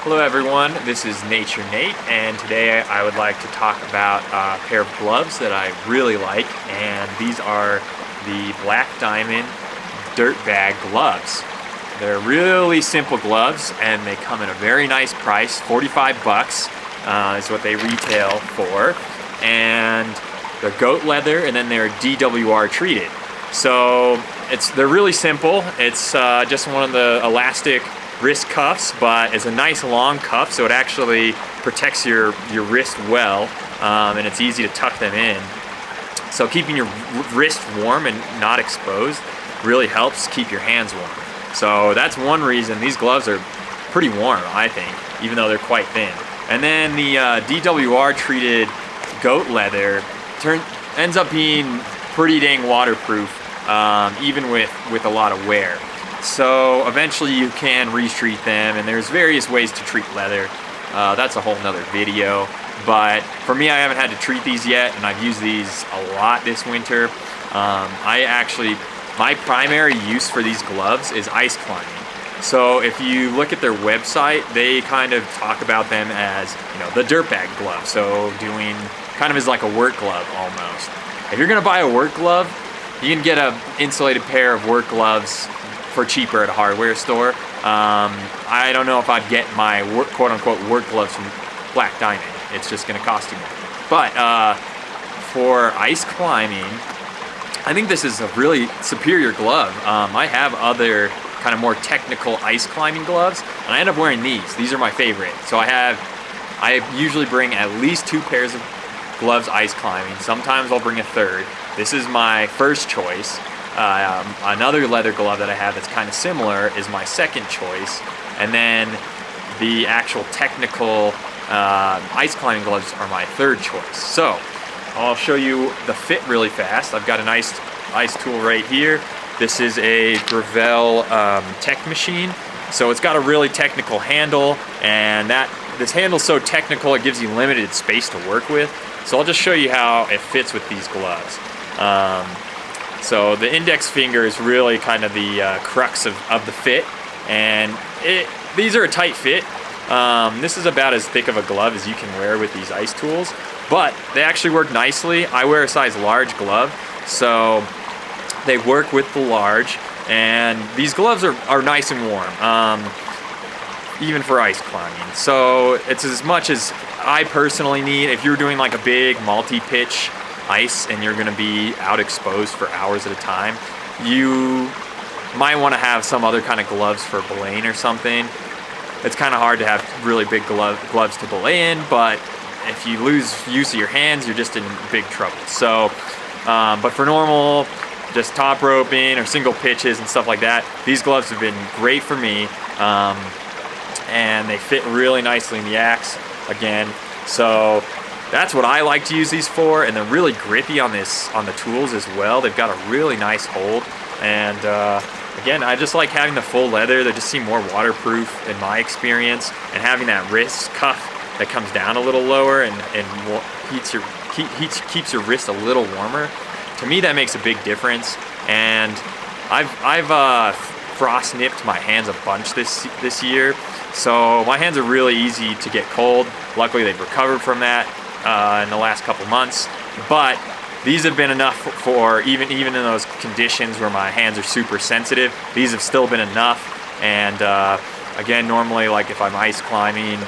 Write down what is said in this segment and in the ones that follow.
Hello everyone, this is Nature Nate, and today I would like to talk about a pair of gloves that I really like, and these are the Black Diamond Dirtbag gloves. They're really simple gloves and they come in a very nice price. 45 bucks is what they retail for, and they're goat leather and then they're DWR treated. So they're really simple. It's just one of the elastic wrist cuffs, but it's a nice long cuff, so it actually protects your wrist well, and it's easy to tuck them in. So keeping your wrist warm and not exposed really helps keep your hands warm. So that's one reason these gloves are pretty warm, I think, even though they're quite thin. And then the DWR treated goat leather ends up being pretty dang waterproof, even with a lot of wear. So eventually you can retreat them, and there's various ways to treat leather. That's a whole nother video. But for me, I haven't had to treat these yet, and I've used these a lot this winter. My primary use for these gloves is ice climbing. So if you look at their website, they kind of talk about them as, the dirtbag glove. So doing kind of as like a work glove almost. If you're gonna buy a work glove, you can get an insulated pair of work gloves for cheaper at a hardware store. I don't know if I'd get my quote-unquote work gloves from Black Diamond. It's just gonna cost you more. But for ice climbing, I think this is a really superior glove. I have other kind of more technical ice climbing gloves, and I end up wearing these. These are my favorite. So I usually bring at least 2 pairs of gloves ice climbing. Sometimes I'll bring a third. This is my first choice. Another leather glove that I have that's kind of similar is my second choice, and then the actual technical ice climbing gloves are my third choice. So I'll show you the fit really fast. I've got an ice tool right here. This is a Gravel Tech Machine, so it's got a really technical handle, and this handle's so technical it gives you limited space to work with. So I'll just show you how it fits with these gloves. So the index finger is really kind of the crux of the fit, and these are a tight fit. This is about as thick of a glove as you can wear with these ice tools, but they actually work nicely. I wear a size large glove, so they work with the large, and these gloves are nice and warm, even for ice climbing. So it's as much as I personally need. If you're doing like a big multi-pitch ice and you're gonna be out exposed for hours at a time, you might want to have some other kind of gloves for belaying or something. It's kind of hard to have really big gloves to belay in, but if you lose use of your hands, you're just in big trouble. So, but for normal, just top roping or single pitches and stuff like that, these gloves have been great for me, and they fit really nicely in the axe again. So that's what I like to use these for, and they're really grippy on the tools as well. They've got a really nice hold, and again, I just like having the full leather. They just seem more waterproof in my experience, and having that wrist cuff that comes down a little lower and keeps your wrist a little warmer. To me, that makes a big difference. And I've frost nipped my hands a bunch this year, so my hands are really easy to get cold. Luckily, they've recovered from that in the last couple months, but these have been enough for even in those conditions where my hands are super sensitive. These have still been enough. And again, normally, like if I'm ice climbing,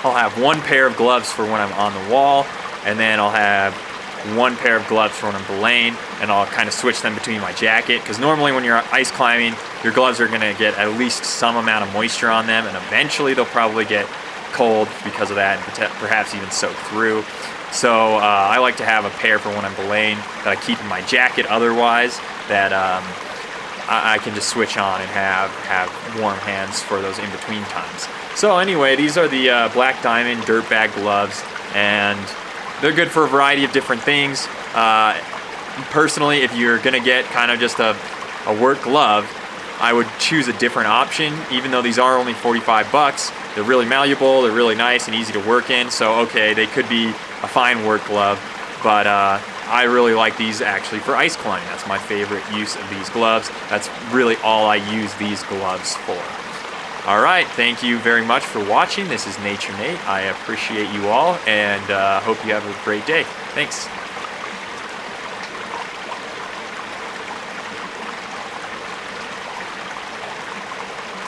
I'll have 1 pair of gloves for when I'm on the wall, and then I'll have 1 pair of gloves for when I'm belaying, and I'll kind of switch them between my jacket, because normally when you're ice climbing, your gloves are gonna get at least some amount of moisture on them, and eventually they'll probably get cold because of that, and perhaps even soak through. So I like to have a pair for when I'm belaying that I keep in my jacket otherwise, that I can just switch on and have warm hands for those in-between times. So anyway, these are the Black Diamond Dirtbag gloves, and they're good for a variety of different things. Personally, if you're gonna get kind of just a work glove, I would choose a different option. Even though these are only 45 bucks, they're really malleable, they're really nice and easy to work in. So okay, they could be a fine work glove, but I really like these actually for ice climbing. That's my favorite use of these gloves. That's really all I use these gloves for. All right, thank you very much for watching. This is Nature Nate. I appreciate you all, and hope you have a great day. Thanks.